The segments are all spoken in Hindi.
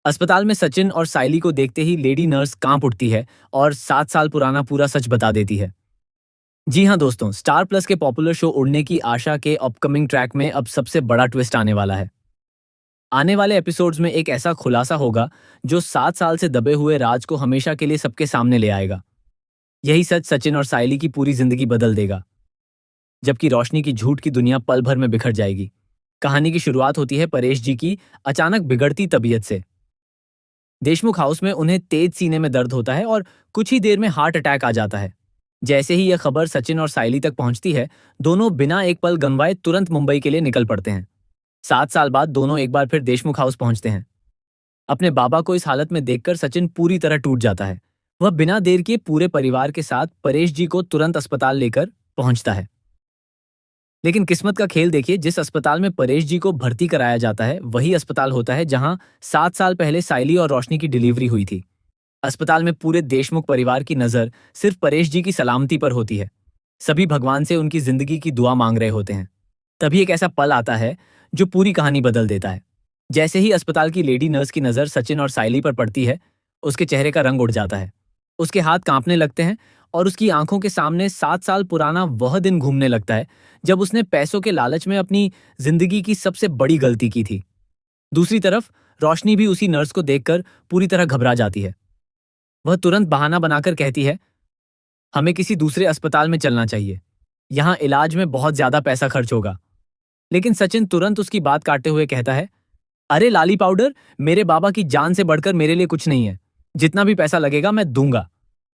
अस्पताल में सचिन और साइली को देखते ही लेडी नर्स कांप उठती है और 7 साल पुराना पूरा सच बता देती है। जी हाँ दोस्तों, स्टार प्लस के पॉपुलर शो उड़ने की आशा के अपकमिंग ट्रैक में अब सबसे बड़ा ट्विस्ट आने वाला है। आने वाले एपिसोड्स में एक ऐसा खुलासा होगा जो 7 साल से दबे हुए राज को हमेशा के लिए सबके सामने ले आएगा। यही सच सचिन और साइली की पूरी जिंदगी बदल देगा, जबकि रोशनी की झूठ की दुनिया पल भर में बिखर जाएगी। कहानी की शुरुआत होती है परेश जी की अचानक बिगड़ती तबीयत से। देशमुख हाउस में उन्हें तेज सीने में दर्द होता है और कुछ ही देर में हार्ट अटैक आ जाता है। जैसे ही यह खबर सचिन और साइली तक पहुंचती है, दोनों बिना एक पल गंवाए तुरंत मुंबई के लिए निकल पड़ते हैं। 7 साल बाद दोनों एक बार फिर देशमुख हाउस पहुंचते हैं। अपने बाबा को इस हालत में देखकर सचिन पूरी तरह टूट जाता है। वह बिना देर किए पूरे परिवार के साथ परेश जी को तुरंत अस्पताल लेकर पहुंचता है। लेकिन किस्मत का खेल देखिए, जिस अस्पताल में परेश जी को भर्ती कराया जाता है वही अस्पताल होता है जहां 7 साल पहले साइली और रोशनी की डिलीवरी हुई थी। अस्पताल में पूरे देशमुख परिवार की नजर सिर्फ परेश जी की सलामती पर होती है। सभी भगवान से उनकी जिंदगी की दुआ मांग रहे होते हैं। तभी एक ऐसा पल आता है जो पूरी कहानी बदल देता है। जैसे ही अस्पताल की लेडी नर्स की नजर सचिन और साइली पर पड़ती है, उसके चेहरे का रंग उड़ जाता है। उसके हाथ कांपने लगते हैं और उसकी आंखों के सामने 7 साल पुराना वह दिन घूमने लगता है जब उसने पैसों के लालच में अपनी जिंदगी की सबसे बड़ी गलती की थी। दूसरी तरफ रोशनी भी उसी नर्स को देखकर पूरी तरह घबरा जाती है। वह तुरंत बहाना बनाकर कहती है, हमें किसी दूसरे अस्पताल में चलना चाहिए, यहाँ इलाज में बहुत ज्यादा पैसा खर्च होगा। लेकिन सचिन तुरंत उसकी बात काटते हुए कहता है, अरे लाली पाउडर, मेरे बाबा की जान से बढ़कर मेरे लिए कुछ नहीं है। जितना भी पैसा लगेगा मैं दूंगा।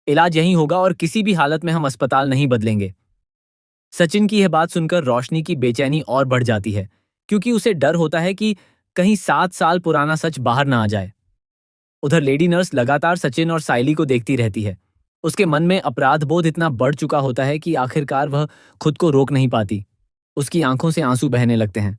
इलाज यहीं होगा और किसी भी हालत में हम अस्पताल नहीं बदलेंगे। सचिन की यह बात सुनकर रोशनी की बेचैनी और बढ़ जाती है, क्योंकि उसे डर होता है कि कहीं 7 साल पुराना सच बाहर ना आ जाए। उधर लेडी नर्स लगातार सचिन और साइली को देखती रहती है। उसके मन में अपराध बोध इतना बढ़ चुका होता है कि आखिरकार वह खुद को रोक नहीं पाती। उसकी आंखों से आंसू बहने लगते हैं।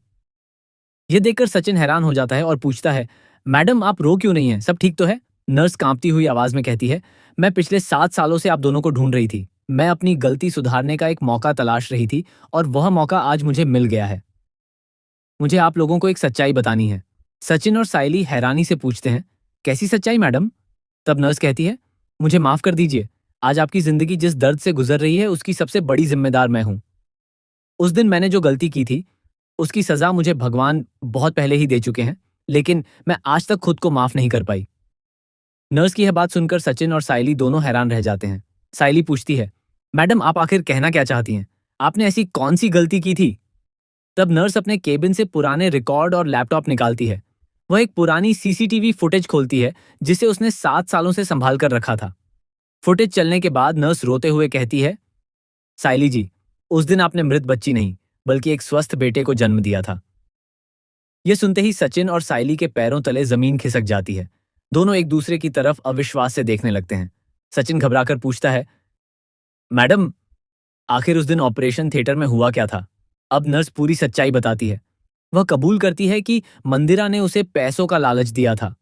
यह देखकर सचिन हैरान हो जाता है और पूछता है, मैडम आप रो क्यों नहीं है, सब ठीक तो है? नर्स कांपती हुई आवाज में कहती है, मैं पिछले 7 सालों से आप दोनों को ढूंढ रही थी। मैं अपनी गलती सुधारने का एक मौका तलाश रही थी और वह मौका आज मुझे मिल गया है। मुझे आप लोगों को एक सच्चाई बतानी है। सचिन और साइली हैरानी से पूछते हैं, कैसी सच्चाई मैडम? तब नर्स कहती है, मुझे माफ कर दीजिए, आज आपकी जिंदगी जिस दर्द से गुजर रही है उसकी सबसे बड़ी जिम्मेदार मैं हूं। उस दिन मैंने जो गलती की थी उसकी सजा मुझे भगवान बहुत पहले ही दे चुके हैं, लेकिन मैं आज तक खुद को माफ नहीं कर पाई। नर्स की यह बात सुनकर सचिन और साइली दोनों हैरान रह जाते हैं। साइली पूछती है, मैडम आप आखिर कहना क्या चाहती हैं? आपने ऐसी कौन सी गलती की थी? तब नर्स अपने केबिन से पुराने रिकॉर्ड और लैपटॉप निकालती है। वह एक पुरानी सीसीटीवी फुटेज खोलती है जिसे उसने 7 सालों से संभाल कर रखा था। फुटेज चलने के बाद नर्स रोते हुए कहती है, साइली जी, उस दिन आपने मृत बच्ची नहीं बल्कि एक स्वस्थ बेटे को जन्म दिया था। यह सुनते ही सचिन और साइली के पैरों तले जमीन खिसक जाती है। दोनों एक दूसरे की तरफ अविश्वास से देखने लगते हैं। सचिन घबराकर पूछता है, मैडम आखिर उस दिन ऑपरेशन थिएटर में हुआ क्या था? अब नर्स पूरी सच्चाई बताती है। वह कबूल करती है कि मंदिरा ने उसे पैसों का लालच दिया था।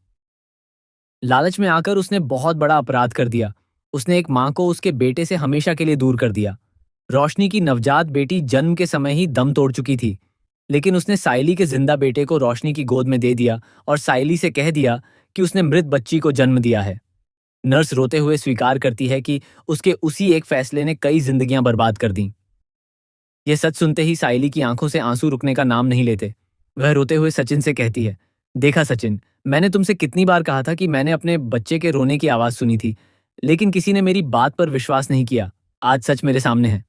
लालच में आकर उसने बहुत बड़ा अपराध कर दिया। उसने एक मां को उसके बेटे से हमेशा के लिए दूर कर दिया। रोशनी की नवजात बेटी जन्म के समय ही दम तोड़ चुकी थी, लेकिन उसने साइली के जिंदा बेटे को रोशनी की गोद में दे दिया और साइली से कह दिया कि उसने मृत बच्ची को जन्म दिया है। नर्स रोते हुए स्वीकार करती है कि उसके उसी एक फैसले ने कई जिंदगियां बर्बाद कर दी। यह सच सुनते ही साइली की आंखों से आंसू रुकने का नाम नहीं लेते। वह रोते हुए सचिन से कहती है, देखा सचिन, मैंने तुमसे कितनी बार कहा था कि मैंने अपने बच्चे के रोने की आवाज सुनी थी, लेकिन किसी ने मेरी बात पर विश्वास नहीं किया। आज सच मेरे सामने है।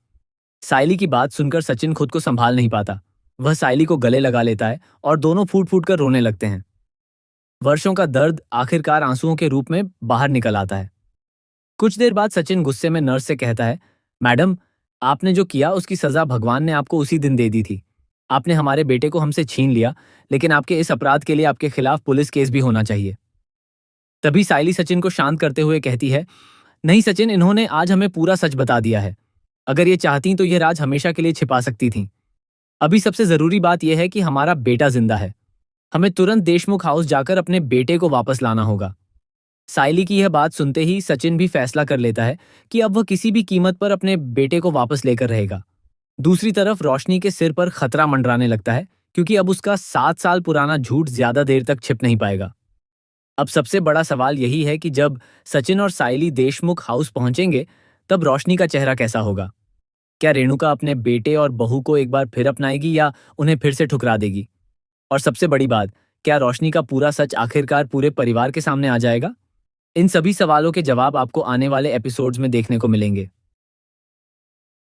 साइली की बात सुनकर सचिन खुद को संभाल नहीं पाता। वह साइली को गले लगा लेता है और दोनों फूट फूट कर रोने लगते हैं। वर्षों का दर्द आखिरकार आंसुओं के रूप में बाहर निकल आता है। कुछ देर बाद सचिन गुस्से में नर्स से कहता है, मैडम आपने जो किया उसकी सजा भगवान ने आपको उसी दिन दे दी थी। आपने हमारे बेटे को हमसे छीन लिया, लेकिन आपके इस अपराध के लिए आपके खिलाफ पुलिस केस भी होना चाहिए। तभी साइली सचिन को शांत करते हुए कहती है, नहीं सचिन, इन्होंने आज हमें पूरा सच बता दिया है। अगर ये चाहती तो यह राज हमेशा के लिए छिपा सकती थीं। अभी सबसे जरूरी बात यह है कि हमारा बेटा जिंदा है। हमें तुरंत देशमुख हाउस जाकर अपने बेटे को वापस लाना होगा। साइली की यह बात सुनते ही सचिन भी फैसला कर लेता है कि अब वह किसी भी कीमत पर अपने बेटे को वापस लेकर रहेगा। दूसरी तरफ रोशनी के सिर पर खतरा मंडराने लगता है, क्योंकि अब उसका 7 साल पुराना झूठ ज्यादा देर तक छिप नहीं पाएगा। अब सबसे बड़ा सवाल यही है कि जब सचिन और साइली देशमुख हाउस पहुंचेंगे, तब रोशनी का चेहरा कैसा होगा? क्या रेणुका अपने बेटे और बहू को एक बार फिर अपनाएगी या उन्हें फिर से ठुकरा देगी? और सबसे बड़ी बात, क्या रोशनी का पूरा सच आखिरकार पूरे परिवार के सामने आ जाएगा? इन सभी सवालों के जवाब आपको आने वाले एपिसोड्स में देखने को मिलेंगे।